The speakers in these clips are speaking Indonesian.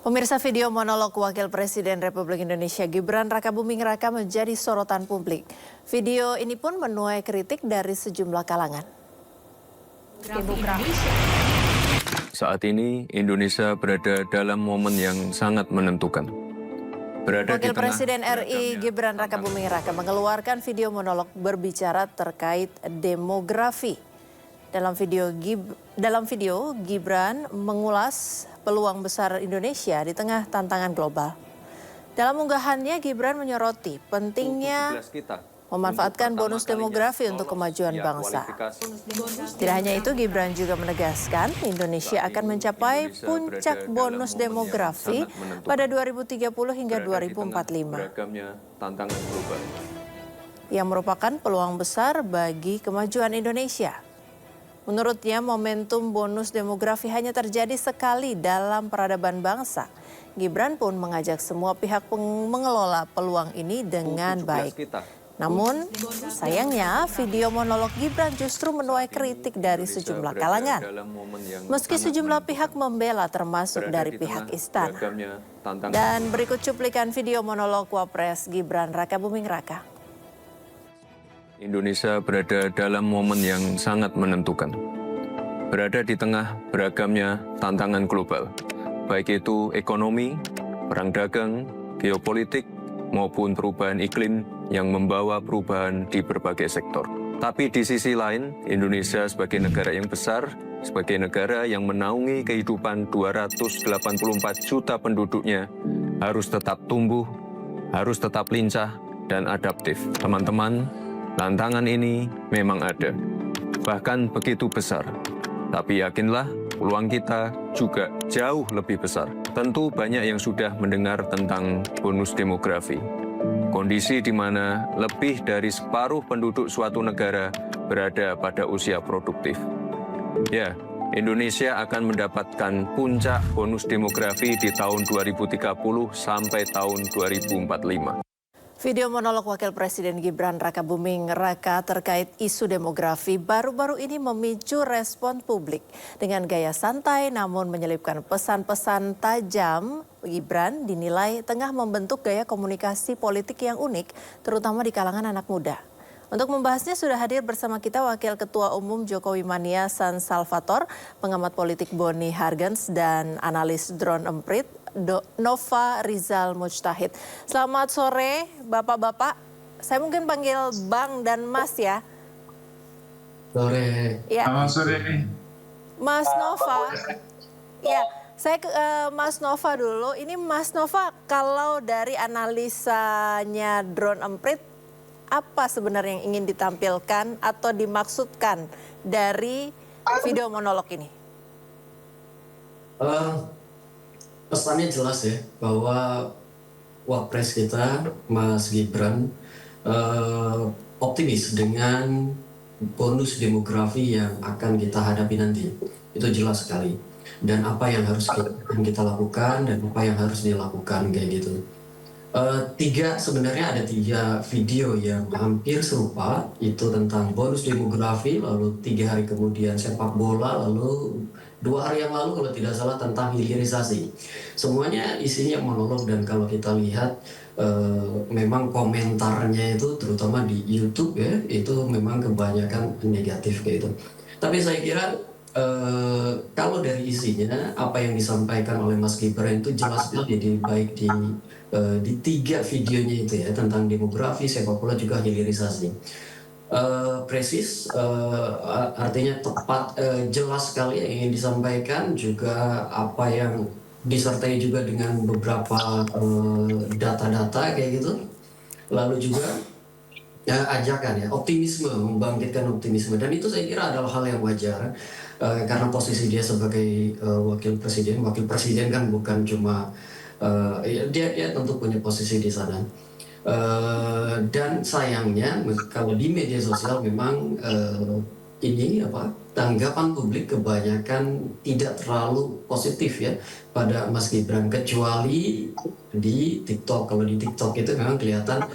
Pemirsa, video monolog Wakil Presiden Republik Indonesia Gibran Rakabuming Raka menjadi sorotan publik. Video ini pun menuai kritik dari sejumlah kalangan. Saat ini Indonesia berada dalam momen yang sangat menentukan. Wakil Presiden RI Gibran Rakabuming Raka mengeluarkan video monolog berbicara terkait demografi. Dalam video, Gibran mengulas peluang besar Indonesia di tengah tantangan global. Dalam unggahannya, Gibran menyoroti pentingnya memanfaatkan bonus demografi untuk kemajuan bangsa. Tidak hanya itu, Gibran juga menegaskan Indonesia akan mencapai puncak bonus demografi pada 2030 hingga 2045. Yang merupakan peluang besar bagi kemajuan Indonesia. Menurutnya, momentum bonus demografi hanya terjadi sekali dalam peradaban bangsa. Gibran pun mengajak semua pihak mengelola peluang ini dengan baik. Namun, sayangnya video monolog Gibran justru menuai kritik dari sejumlah kalangan. Meski sejumlah pihak membela, termasuk dari pihak istana. Dan berikut cuplikan video monolog Wapres Gibran Rakabuming Raka. Indonesia berada dalam momen yang sangat menentukan. Berada di tengah beragamnya tantangan global, baik itu ekonomi, perang dagang, geopolitik, maupun perubahan iklim yang membawa perubahan di berbagai sektor. Tapi di sisi lain, Indonesia sebagai negara yang besar, sebagai negara yang menaungi kehidupan 284 juta penduduknya, harus tetap tumbuh, harus tetap lincah dan adaptif. Teman-teman, tantangan ini memang ada, bahkan begitu besar. Tapi yakinlah, peluang kita juga jauh lebih besar. Tentu banyak yang sudah mendengar tentang bonus demografi. Kondisi di mana lebih dari separuh penduduk suatu negara berada pada usia produktif. Ya, Indonesia akan mendapatkan puncak bonus demografi di tahun 2030 sampai tahun 2045. Video monolog Wakil Presiden Gibran Rakabuming Raka terkait isu demografi baru-baru ini memicu respon publik. Dengan gaya santai namun menyelipkan pesan-pesan tajam, Gibran dinilai tengah membentuk gaya komunikasi politik yang unik, terutama di kalangan anak muda. Untuk membahasnya sudah hadir bersama kita Wakil Ketua Umum Jokowi Mania San Salvator, pengamat politik Boni Hargens, dan analis drone emprit Nova Rizal Mujtahid. Selamat sore Bapak-Bapak, saya mungkin panggil Bang dan Mas ya. Sore. Ya. Selamat sore. Mas Nova, ya saya ke Mas Nova dulu. Ini Mas Nova, kalau dari analisanya drone emprit, apa sebenarnya yang ingin ditampilkan atau dimaksudkan dari video monolog ini? Pesannya jelas ya, bahwa Wapres kita, Mas Gibran, optimis dengan bonus demografi yang akan kita hadapi nanti. Itu jelas sekali. Dan apa yang harus kita lakukan dan apa yang harus dilakukan kayak gitu. Sebenarnya ada tiga video yang hampir serupa, itu tentang bonus demografi, lalu 3 hari kemudian sepak bola, lalu 2 hari yang lalu kalau tidak salah tentang hilirisasi. Semuanya isinya monolog, dan kalau kita lihat memang komentarnya itu terutama di YouTube ya, itu memang kebanyakan negatif kayak itu. Tapi saya kira kalau dari isinya apa yang disampaikan oleh Mas Gibran itu jelas sekali, baik di 3 videonya itu ya, tentang demografi, sepak bola, juga hilirisasi. Presis, artinya tepat, jelas sekali yang ingin disampaikan, juga apa yang disertai juga dengan beberapa data-data kayak gitu. Lalu juga ajakan ya, optimisme, membangkitkan optimisme, dan itu saya kira adalah hal yang wajar karena posisi dia sebagai wakil presiden kan bukan cuma dia tentu punya posisi di sana. Dan sayangnya kalau di media sosial memang tanggapan publik kebanyakan tidak terlalu positif ya pada Mas Gibran, kecuali di TikTok. Kalau di TikTok itu memang kelihatan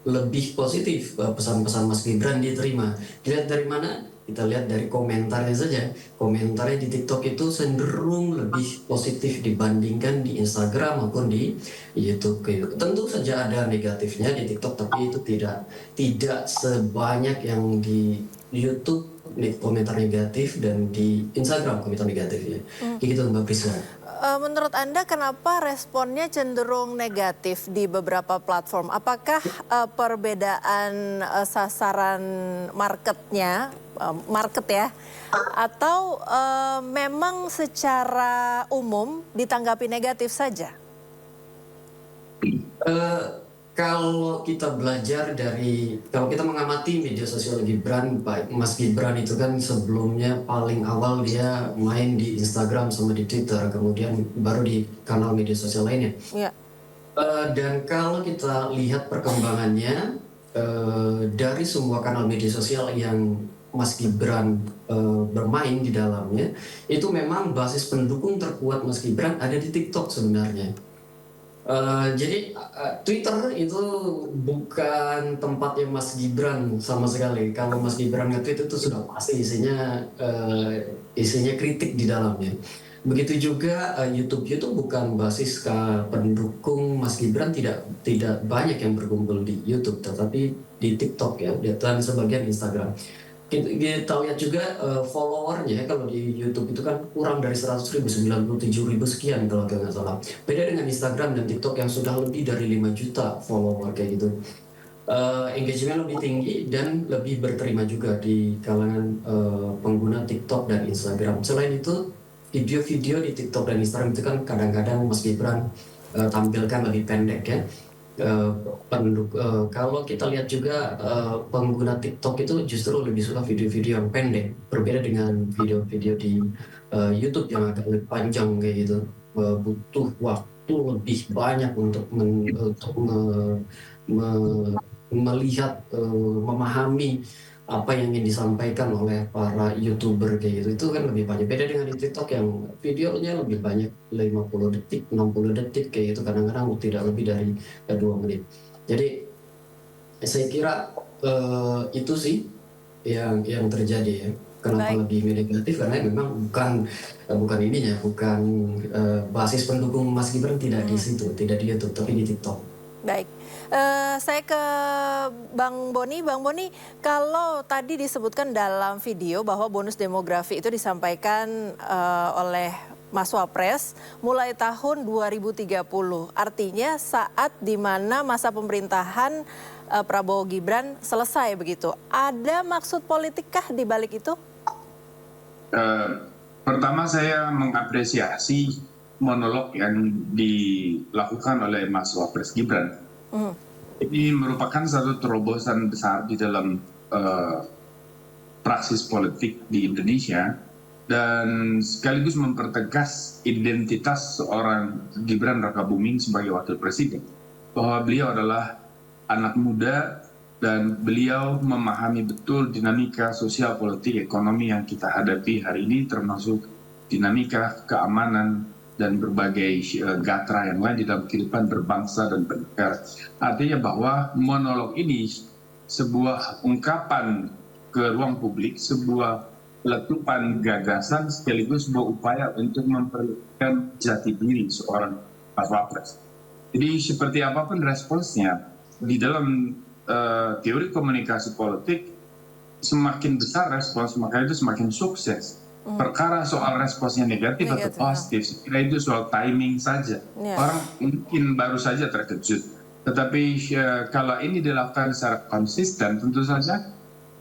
lebih positif pesan-pesan Mas Gibran diterima. Dilihat dari mana? kita lihat dari komentarnya saja. Komentarnya di TikTok itu cenderung lebih positif dibandingkan di Instagram maupun di YouTube. Tentu saja ada negatifnya di TikTok, tapi itu tidak sebanyak yang di YouTube komentar negatif dan di Instagram komentar negatif ya. Kayak gitu Mbak Prisca. Menurut Anda kenapa responnya cenderung negatif di beberapa platform? Apakah perbedaan sasaran marketnya, market ya, atau memang secara umum ditanggapi negatif saja? Kalau kita belajar kalau kita mengamati media sosial Gibran, Mas Gibran itu kan sebelumnya paling awal dia main di Instagram sama di Twitter, kemudian baru di kanal media sosial lainnya. Ya. Dan kalau kita lihat perkembangannya dari semua kanal media sosial yang Mas Gibran bermain di dalamnya, itu memang basis pendukung terkuat Mas Gibran ada di TikTok sebenarnya. Jadi Twitter itu bukan tempatnya Mas Gibran sama sekali. Kalau Mas Gibran nge-tweet itu sudah pasti isinya kritik di dalamnya. Begitu juga YouTube bukan basis pendukung Mas Gibran, tidak banyak yang berkumpul di YouTube, tetapi di TikTok ya, dan sebagian Instagram. Kita lihat juga followernya kalau di YouTube itu kan kurang dari 100.000, 97.000 sekian kalau nggak salah. Beda dengan Instagram dan TikTok yang sudah lebih dari 5 juta follower kayak gitu. Engagement lebih tinggi dan lebih berterima juga di kalangan pengguna TikTok dan Instagram. Selain itu, video-video di TikTok dan Instagram itu kan kadang-kadang Mas Gibran tampilkan lebih pendek ya. Kalau kita lihat juga pengguna TikTok itu justru lebih suka video-video yang pendek, berbeda dengan video-video di YouTube yang agak lebih panjang kayak gitu, butuh waktu lebih banyak untuk melihat, memahami apa yang ingin disampaikan oleh para YouTuber kayak gitu. Itu kan lebih banyak, beda dengan di TikTok yang videonya lebih banyak, 50 detik, 60 detik kayak gitu, kadang-kadang tidak lebih dari 2 menit. Jadi saya kira itu sih yang terjadi ya. Kenapa lebih negatif, karena memang bukan ininya, bukan basis pendukung Mas Gibran tidak di situ, tidak di YouTube, tapi di TikTok. Baik. Saya ke Bang Boni. Bang Boni, kalau tadi disebutkan dalam video bahwa bonus demografi itu disampaikan oleh Mas Wapres mulai tahun 2030. Artinya saat di mana masa pemerintahan Prabowo Gibran selesai begitu. Ada maksud politikkah di balik itu? Pertama saya mengapresiasi monolog yang dilakukan oleh Mas Wapres Gibran. Ini merupakan satu terobosan besar di dalam praksis politik di Indonesia dan sekaligus mempertegas identitas seorang Gibran Rakabuming sebagai wakil presiden, bahwa beliau adalah anak muda dan beliau memahami betul dinamika sosial, politik, ekonomi yang kita hadapi hari ini, termasuk dinamika keamanan dan berbagai gatra yang lain di dalam kehidupan berbangsa dan bernegara. Artinya bahwa monolog ini sebuah ungkapan ke ruang publik, sebuah letupan gagasan sekaligus sebuah upaya untuk memperlihatkan jati diri seorang Mas Wapres. Jadi seperti apapun responsnya, di dalam teori komunikasi politik, semakin besar respons, maka itu semakin sukses. Perkara soal responsnya negatif atau positif, kira itu soal timing saja. Orang mungkin baru saja terkejut. Tetapi kalau ini dilakukan secara konsisten, tentu saja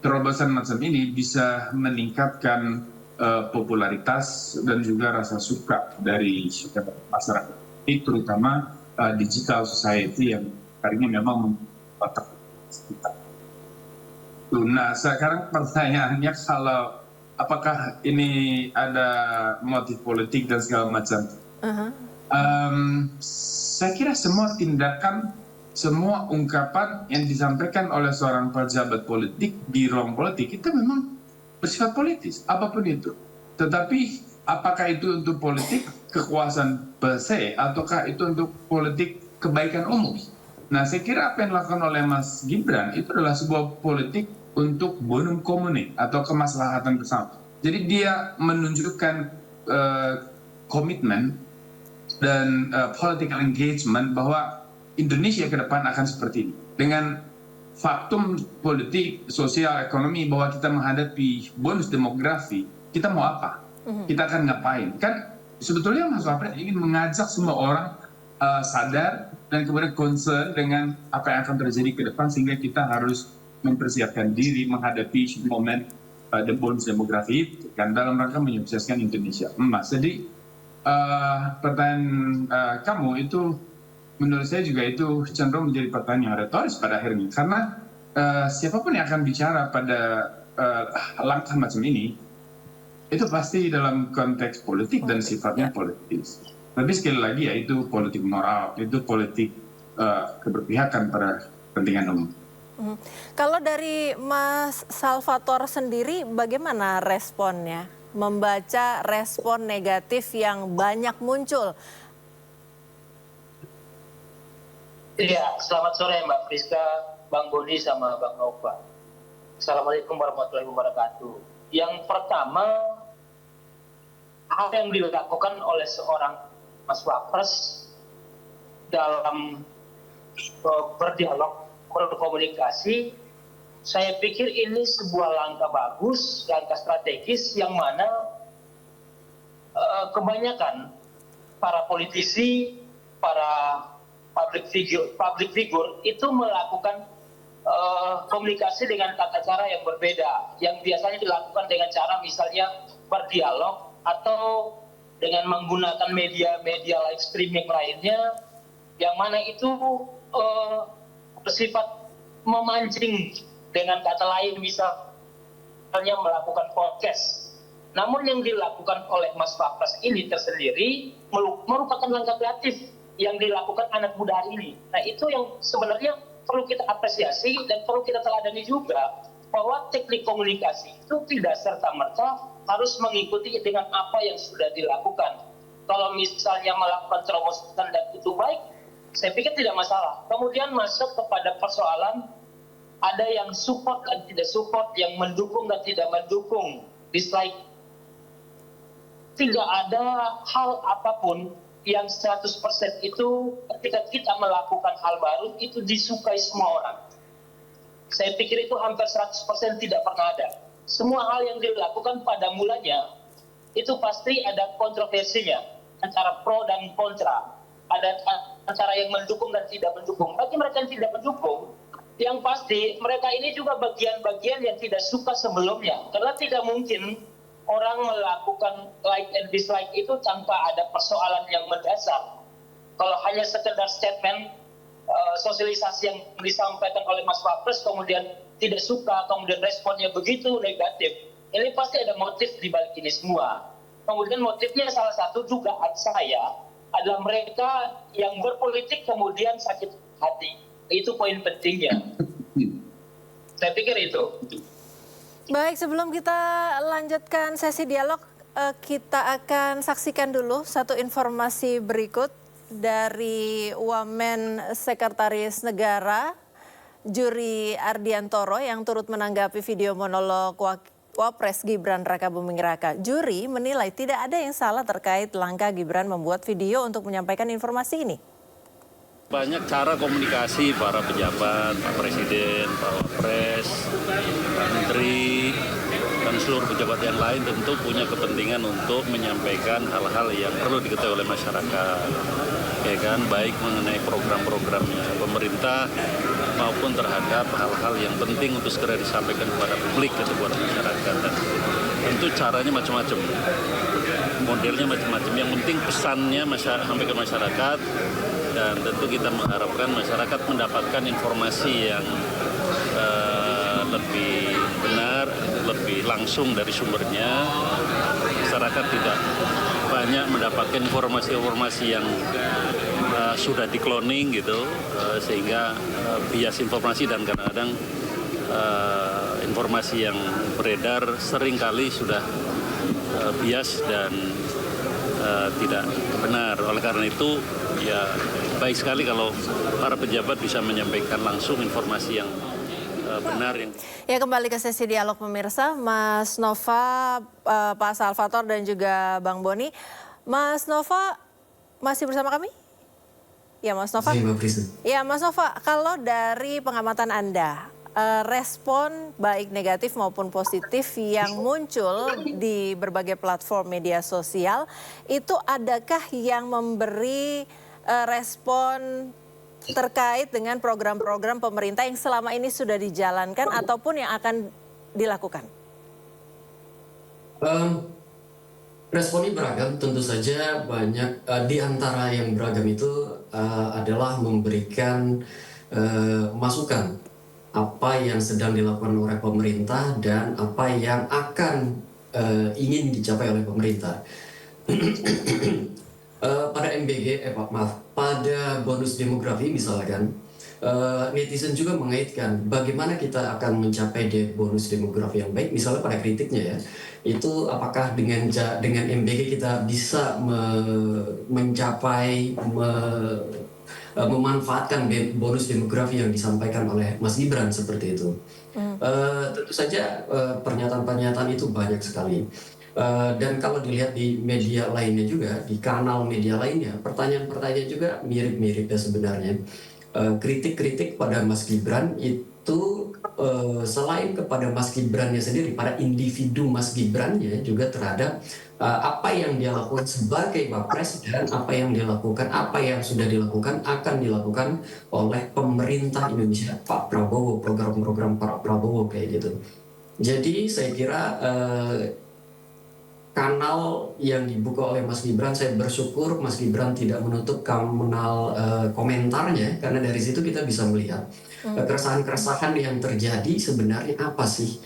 terobosan macam ini bisa meningkatkan popularitas dan juga rasa suka dari masyarakat. Ini terutama digital society yang hari ini memang membuat kita. Nah, sekarang pertanyaannya kalau apakah ini ada motif politik dan segala macam? Saya kira semua tindakan, semua ungkapan yang disampaikan oleh seorang pejabat politik di ruang politik itu memang bersifat politis, apapun itu. Tetapi apakah itu untuk politik kekuasaan per se, ataukah itu untuk politik kebaikan umum? Nah, saya kira apa yang dilakukan oleh Mas Gibran itu adalah sebuah politik untuk bonum comune atau kemaslahatan bersama. Jadi dia menunjukkan komitmen dan political engagement bahwa Indonesia ke depan akan seperti ini. Dengan faktum politik, sosial, ekonomi bahwa kita menghadapi bonus demografi, kita mau apa? Kita akan ngapain? Kan sebetulnya Mas Wapres ingin mengajak semua orang sadar dan kemudian concern dengan apa yang akan terjadi ke depan sehingga kita harus mempersiapkan diri menghadapi momen bonus demografi itu kan dalam rangka menyukseskan Indonesia emas. Jadi pertanyaan kamu itu menurut saya juga itu cenderung menjadi pertanyaan retoris pada akhirnya karena siapapun yang akan bicara pada langkah macam ini itu pasti dalam konteks politik dan sifatnya politis. Tapi sekali lagi ya itu politik moral, itu politik keberpihakan pada kepentingan umum. Kalau dari Mas Salvatore sendiri bagaimana responnya? Membaca respon negatif yang banyak muncul. Iya, selamat sore Mbak Friska, Bang Boni sama Bang Nova. Assalamualaikum warahmatullahi wabarakatuh. Yang pertama, apa yang dilakukan oleh seorang Mas Wapres dalam berdialog, berkomunikasi, saya pikir ini sebuah langkah bagus, langkah strategis yang mana kebanyakan para politisi, para public figure itu melakukan komunikasi dengan tata cara yang berbeda, yang biasanya dilakukan dengan cara misalnya berdialog atau dengan menggunakan media live streaming lainnya, yang mana itu bersifat memancing, dengan kata lain misalnya melakukan podcast. Namun yang dilakukan oleh Mas Wapres ini tersendiri merupakan langkah kreatif yang dilakukan anak muda hari ini. Nah itu yang sebenarnya perlu kita apresiasi dan perlu kita teladani juga, bahwa teknik komunikasi itu tidak serta-merta harus mengikuti dengan apa yang sudah dilakukan. Kalau misalnya melakukan terobosan dan itu baik, saya pikir tidak masalah. Kemudian masuk kepada persoalan ada yang support dan tidak support, yang mendukung dan tidak mendukung, dislike. Tidak ada hal apapun yang 100% itu ketika kita melakukan hal baru itu disukai semua orang. Saya pikir itu hampir 100% tidak pernah ada. Semua hal yang dilakukan pada mulanya itu pasti ada kontroversinya antara pro dan kontra. Ada antara yang mendukung dan tidak mendukung. Bagi mereka yang tidak mendukung, yang pasti mereka ini juga bagian-bagian yang tidak suka sebelumnya. Karena tidak mungkin orang melakukan like and dislike itu tanpa ada persoalan yang mendasar. Kalau hanya sekedar statement sosialisasi yang disampaikan oleh Mas Wapres kemudian tidak suka, kemudian responnya begitu negatif, ini pasti ada motif di balik ini semua. Kemudian motifnya salah satu juga saya adalah mereka yang berpolitik kemudian sakit hati. Itu poin pentingnya. Saya pikir itu. Baik, sebelum kita lanjutkan sesi dialog, kita akan saksikan dulu satu informasi berikut dari Wamen Sekretaris Negara Juri Ardiantoro yang turut menanggapi video monolog Wapres Gibran Rakabuming Raka. Juri menilai tidak ada yang salah terkait langkah Gibran membuat video untuk menyampaikan informasi ini. Banyak cara komunikasi para pejabat, Pak Presiden, Pak Wapres, Pak Menteri, dan seluruh pejabat yang lain tentu punya kepentingan untuk menyampaikan hal-hal yang perlu diketahui oleh masyarakat. Ya kan, baik mengenai program-programnya pemerintah maupun terhadap hal-hal yang penting untuk segera disampaikan kepada publik atau kepada masyarakat. Dan tentu caranya macam-macam, modelnya macam-macam. Yang penting pesannya sampai ke masyarakat. Dan tentu kita mengharapkan masyarakat mendapatkan informasi yang lebih benar, lebih langsung dari sumbernya. Masyarakat tidak banyak mendapatkan informasi-informasi yang sudah di-cloning gitu, sehingga bias informasi dan kadang-kadang informasi yang beredar seringkali sudah bias dan tidak benar. Oleh karena itu, ya baik sekali kalau para pejabat bisa menyampaikan langsung informasi yang benar yang Ya, kembali ke sesi dialog pemirsa, Mas Nova, Pak Salvator dan juga Bang Boni. Mas Nova masih bersama kami? Ya, Mas Nova. Terima kasih. Ya, Mas Nova, kalau dari pengamatan Anda, respon baik negatif maupun positif yang muncul di berbagai platform media sosial, itu adakah yang memberi respon terkait dengan program-program pemerintah yang selama ini sudah dijalankan ataupun yang akan dilakukan? Responnya beragam, tentu saja banyak di antara yang beragam itu adalah memberikan masukan apa yang sedang dilakukan oleh pemerintah dan apa yang akan ingin dicapai oleh pemerintah. Pada MBG, pada bonus demografi misalkan, netizen juga mengaitkan bagaimana kita akan mencapai bonus demografi yang baik. Misalnya pada kritiknya ya, itu apakah dengan MBG kita bisa mencapai memanfaatkan bonus demografi yang disampaikan oleh Mas Gibran seperti itu. Tentu saja pernyataan-pernyataan itu banyak sekali. Dan kalau dilihat di media lainnya juga, di kanal media lainnya, pertanyaan-pertanyaan juga mirip-mirip ya sebenarnya. Kritik-kritik pada Mas Gibran itu selain kepada Mas Gibrannya sendiri, pada individu Mas Gibrannya juga terhadap apa yang dia lakukan sebagai Wapres dan apa yang dia lakukan, apa yang sudah dilakukan akan dilakukan oleh pemerintah Indonesia, Pak Prabowo, program-program Pak Prabowo kayak gitu. Jadi saya kira kanal yang dibuka oleh Mas Gibran, saya bersyukur Mas Gibran tidak menutup kanal komentarnya, karena dari situ kita bisa melihat keresahan-keresahan yang terjadi sebenarnya apa sih.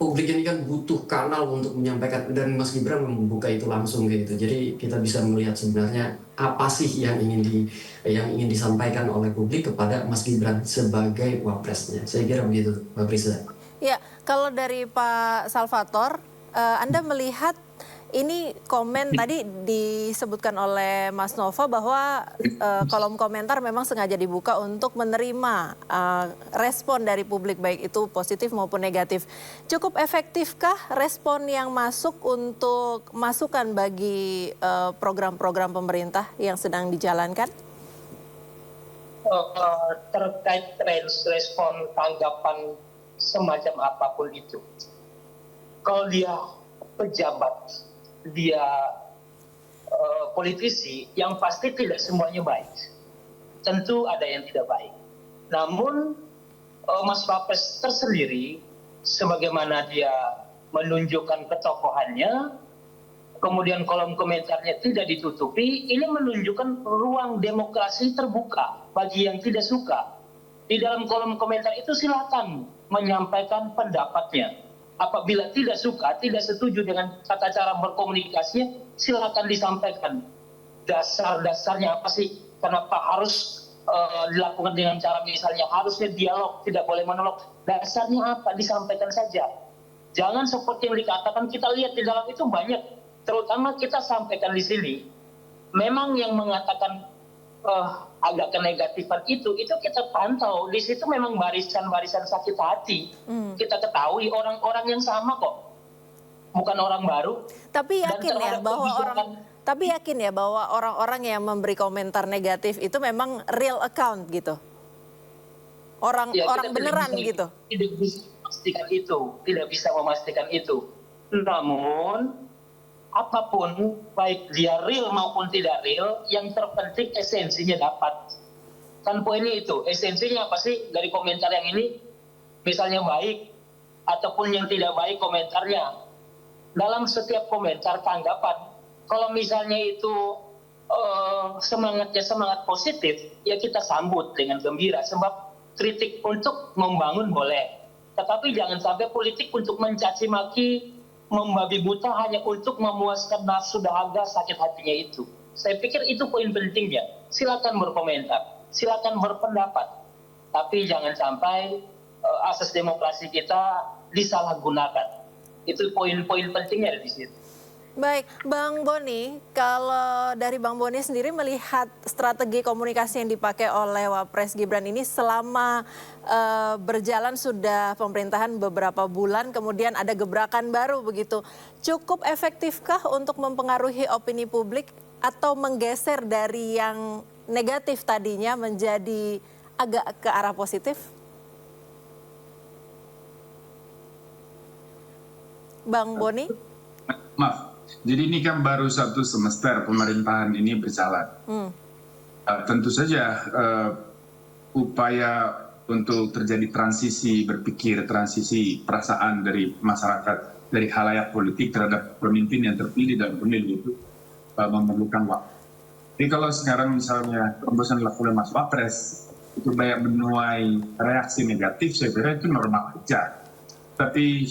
Publik ini kan butuh kanal untuk menyampaikan, dan Mas Gibran membuka itu langsung gitu. Jadi kita bisa melihat sebenarnya apa sih yang ingin disampaikan oleh publik kepada Mas Gibran sebagai wapresnya. Saya kira begitu, Pak Prisa. Ya, kalau dari Pak Salvator, Anda melihat ini komen tadi disebutkan oleh Mas Nova bahwa kolom komentar memang sengaja dibuka untuk menerima respon dari publik, baik itu positif maupun negatif. Cukup efektifkah respon yang masuk untuk masukan bagi program-program pemerintah yang sedang dijalankan? Terkait respon tanggapan semacam apapun itu, kalau dia pejabat, dia politisi, yang pasti tidak semuanya baik. Tentu ada yang tidak baik. Namun Mas Wapres tersendiri, sebagaimana dia menunjukkan ketokohannya, kemudian kolom komentarnya tidak ditutupi, ini menunjukkan ruang demokrasi terbuka bagi yang tidak suka. Di dalam kolom komentar itu silakan menyampaikan pendapatnya. Apabila tidak suka, tidak setuju dengan tata cara berkomunikasinya, silakan disampaikan. Dasar-dasarnya apa sih? Kenapa harus dilakukan dengan cara misalnya harusnya dialog, tidak boleh monolog? Dasarnya apa? Disampaikan saja. Jangan seperti yang dikatakan, kita lihat di dalam itu banyak, terutama kita sampaikan di sini. Memang yang mengatakan agak kenegatifan itu kita pantau. Di situ memang barisan-barisan sakit hati. Kita ketahui orang-orang yang sama kok, bukan orang baru. Tapi yakin ya bahwa orang-orang yang memberi komentar negatif itu memang real account gitu. Orang beneran gitu. Tidak bisa memastikan itu. Namun apapun, baik dia real maupun tidak real, yang terpenting esensinya dapat. Kan poinnya itu, esensinya apa sih dari komentar yang ini? Misalnya baik, ataupun yang tidak baik komentarnya. Dalam setiap komentar tanggapan, kalau misalnya itu semangatnya semangat positif, ya kita sambut dengan gembira. Sebab kritik untuk membangun boleh. Tetapi jangan sampai politik untuk mencaci maki, membabi buta hanya untuk memuaskan nafsu dahaga sakit hatinya itu. Saya pikir itu poin pentingnya. Silakan berkomentar, silakan berpendapat, tapi jangan sampai asas demokrasi kita disalahgunakan. Itu poin-poin pentingnya di situ. Baik, Bang Boni, kalau dari Bang Boni sendiri melihat strategi komunikasi yang dipakai oleh Wapres Gibran ini selama berjalan sudah pemerintahan beberapa bulan, kemudian ada gebrakan baru begitu. Cukup efektifkah untuk mempengaruhi opini publik atau menggeser dari yang negatif tadinya menjadi agak ke arah positif? Bang Boni? Maaf, jadi ini kan baru 1 semester pemerintahan ini berjalan. Tentu saja upaya untuk terjadi transisi berpikir, transisi perasaan dari masyarakat, dari khalayak politik terhadap pemimpin yang terpilih dalam pemilu itu memerlukan waktu. Jadi kalau sekarang misalnya terobosan dilakukan oleh Mas Wapres, itu banyak menuai reaksi negatif, saya kira itu normal aja. Tapi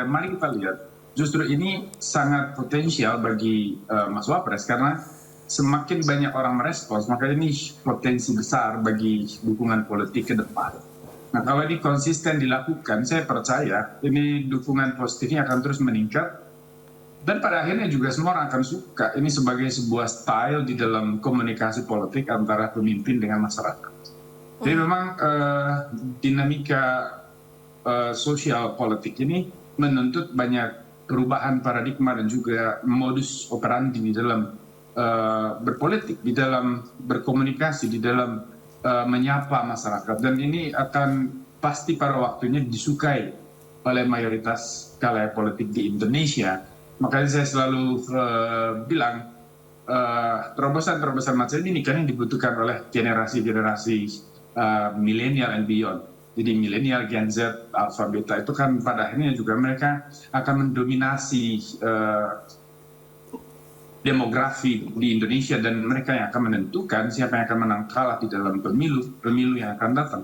mari kita lihat, justru ini sangat potensial bagi Mas Wapres karena semakin banyak orang merespons, maka ini potensi besar bagi dukungan politik ke depan. Nah, kalau ini konsisten dilakukan, saya percaya ini dukungan positifnya akan terus meningkat. Dan pada akhirnya juga semua orang akan suka. Ini sebagai sebuah style di dalam komunikasi politik antara pemimpin dengan masyarakat. Jadi memang dinamika sosial politik ini menuntut banyak perubahan paradigma dan juga modus operandi di dalam berpolitik, di dalam berkomunikasi, di dalam menyapa masyarakat. Dan ini akan pasti pada waktunya disukai oleh mayoritas khalayak politik di Indonesia. Makanya saya selalu bilang terobosan-terobosan macam ini kan yang dibutuhkan oleh generasi-generasi milenial and beyond. Jadi milenial, Gen Z, Alpha, Beta itu kan pada akhirnya juga mereka akan mendominasi demografi di Indonesia dan mereka yang akan menentukan siapa yang akan menang kalah di dalam pemilu yang akan datang.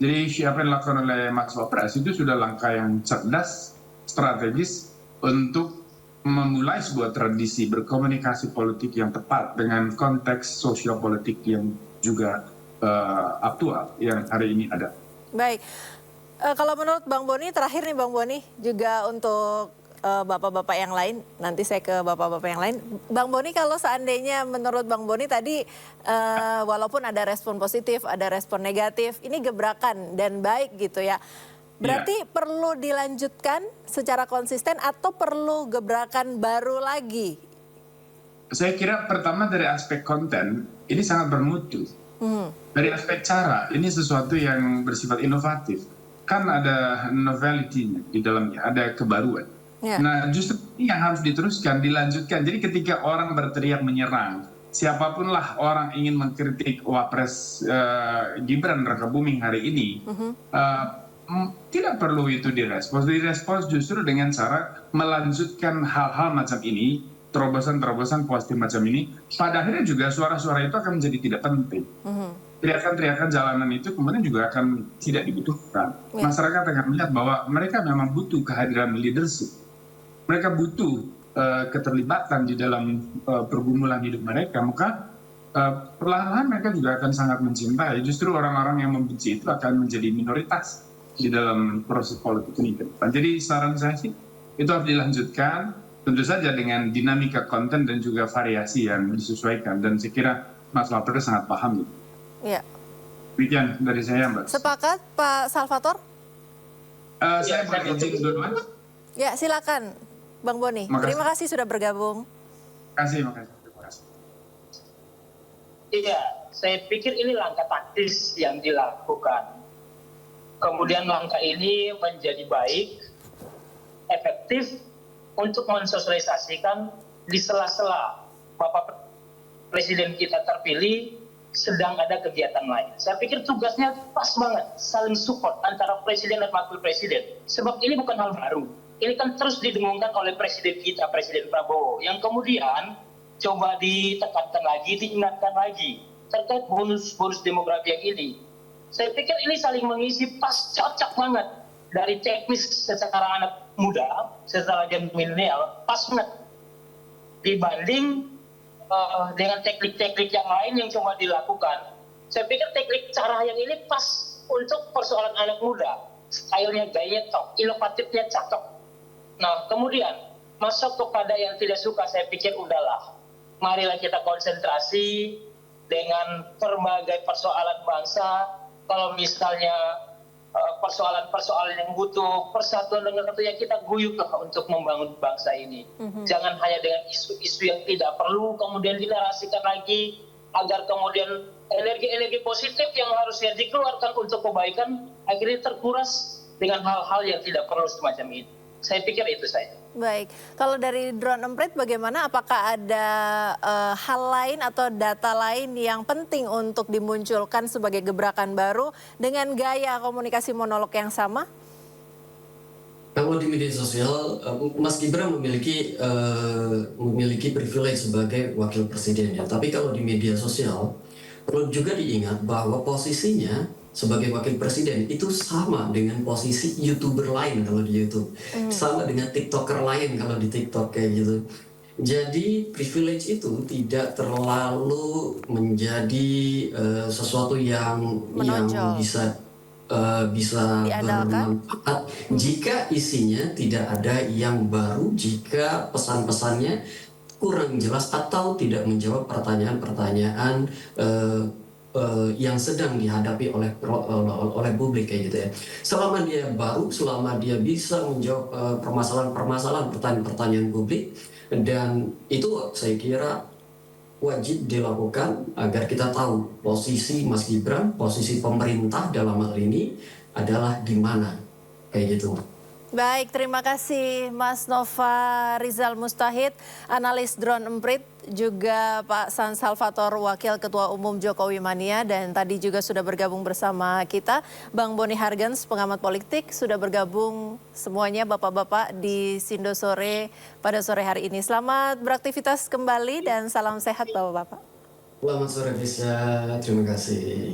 Jadi siapa yang dilakukan oleh Mas Wapres itu sudah langkah yang cerdas, strategis untuk memulai sebuah tradisi berkomunikasi politik yang tepat dengan konteks sosial politik yang juga aktual yang hari ini ada. Baik, kalau menurut Bang Boni, terakhir nih Bang Boni, juga untuk bapak-bapak yang lain, nanti saya ke bapak-bapak yang lain. Bang Boni, kalau seandainya menurut Bang Boni tadi, walaupun ada respon positif, ada respon negatif, ini gebrakan dan baik gitu ya. Berarti perlu dilanjutkan secara konsisten atau perlu gebrakan baru lagi? Saya kira pertama dari aspek konten, ini sangat bermutu. Dari aspek cara, ini sesuatu yang bersifat inovatif. Kan ada novelty di dalamnya, ada kebaruan. Nah justru ini yang harus diteruskan, dilanjutkan. Jadi ketika orang berteriak menyerang, siapapun lah orang ingin mengkritik Wapres Gibran Rakabuming hari ini, tidak perlu itu direspons justru dengan cara melanjutkan hal-hal macam ini, terobosan-terobosan positif macam ini. Pada akhirnya juga suara-suara itu akan menjadi tidak penting. Teriakan-teriakan jalanan itu kemudian juga akan tidak dibutuhkan. Masyarakat akan melihat bahwa mereka memang butuh kehadiran leadership. Mereka butuh keterlibatan di dalam pergumulan hidup mereka, maka perlahan-lahan mereka juga akan sangat mencintai. Justru orang-orang yang membenci itu akan menjadi minoritas di dalam proses politik ini. Jadi saran saya sih itu harus dilanjutkan, tentu saja dengan dinamika konten dan juga variasi yang disesuaikan. Dan saya kira Mas Wapres sangat paham. Ya. Demikian dari saya, Mbak. Sepakat, Pak Salvator? Saya boleh izin duluan? Ya, silakan, Bang Boni. Terima kasih sudah bergabung. Terima kasih. Iya, saya pikir ini langkah taktis yang dilakukan. Kemudian langkah ini menjadi baik, efektif untuk mensosialisasikan di sela-sela Bapak Presiden kita terpilih sedang ada kegiatan lain. Saya pikir tugasnya pas banget, saling support antara Presiden dan Wakil Presiden. Sebab ini bukan hal baru. Ini kan terus didengungkan oleh Presiden kita, Presiden Prabowo, yang kemudian coba ditekankan lagi, diingatkan lagi terkait bonus demografi yang ini. Saya pikir ini saling mengisi, pas cocok banget. Dari teknis secara anak muda, secara gen milenial, pas banget. Dibanding dengan teknik-teknik yang lain yang coba dilakukan. Saya pikir teknik cara yang ini pas untuk persoalan anak muda. Stylenya gaya tok, inovatifnya cakep. Nah kemudian masuk kepada yang tidak suka, saya pikir udahlah. Marilah kita konsentrasi dengan berbagai persoalan bangsa. Kalau misalnya persoalan-persoalan yang butuh persatuan dengan kesatuan, kita guyuplah untuk membangun bangsa ini. Jangan hanya dengan isu-isu yang tidak perlu kemudian dinarasikan lagi, agar kemudian energi-energi positif yang harusnya dikeluarkan untuk kebaikan akhirnya terkuras dengan hal-hal yang tidak perlu semacam ini. Saya pikir itu saja. Baik, kalau dari Drone Emprit bagaimana? Apakah ada hal lain atau data lain yang penting untuk dimunculkan sebagai gebrakan baru dengan gaya komunikasi monolog yang sama? Kalau di media sosial, Mas Gibran memiliki privilege sebagai wakil presiden ya. Tapi kalau di media sosial, perlu juga diingat bahwa posisinya sebagai wakil presiden itu sama dengan posisi YouTuber lain kalau di YouTube, sama dengan TikToker lain kalau di TikTok kayak gitu. Jadi privilege itu tidak terlalu menjadi sesuatu yang bisa bermanfaat jika isinya tidak ada yang baru, jika pesan-pesannya kurang jelas atau tidak menjawab pertanyaan-pertanyaan yang sedang dihadapi oleh publik kayak gitu ya. Selama dia baru, selama dia bisa menjawab permasalahan-permasalahan pertanyaan-pertanyaan publik, dan itu saya kira wajib dilakukan agar kita tahu posisi Mas Gibran, posisi pemerintah dalam hal ini adalah di mana kayak gitu. Baik, terima kasih Mas Nova Rizal Mustahid, analis Drone Emprit, juga Pak San Salvator, Wakil Ketua Umum Jokowi Mania, dan tadi juga sudah bergabung bersama kita Bang Boni Hargens, pengamat politik, sudah bergabung semuanya Bapak-Bapak di Sindo Sore pada sore hari ini. Selamat beraktivitas kembali dan salam sehat Bapak-Bapak. Selamat sore Fisya, terima kasih.